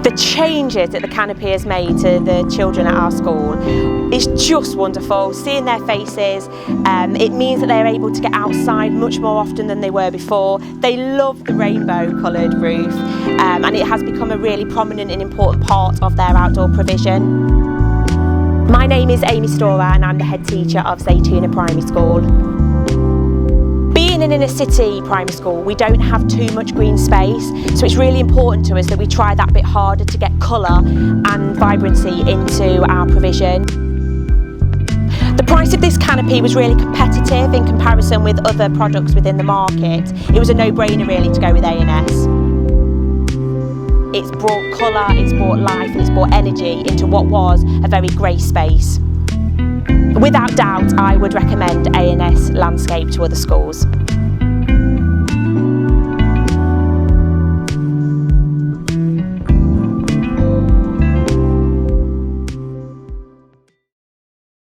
The changes that the Canopy has made to the children at our school is just wonderful. Seeing their faces, it means that they're able to get outside much more often than they were before. They love the rainbow coloured roof, and it has become a really prominent and important part of their outdoor provision. My name is Amy Storer and I'm the head teacher of Zaytouna Primary School. Being in an inner city primary school, we don't have too much green space, so it's really important to us that we try that bit harder to get colour and vibrancy into our provision. The price of this canopy was really competitive in comparison with other products within the market. It was a no-brainer really to go with A&S. It's brought colour, it's brought life and it's brought energy into what was a very grey space. Without doubt, I would recommend A&S Landscape to other schools.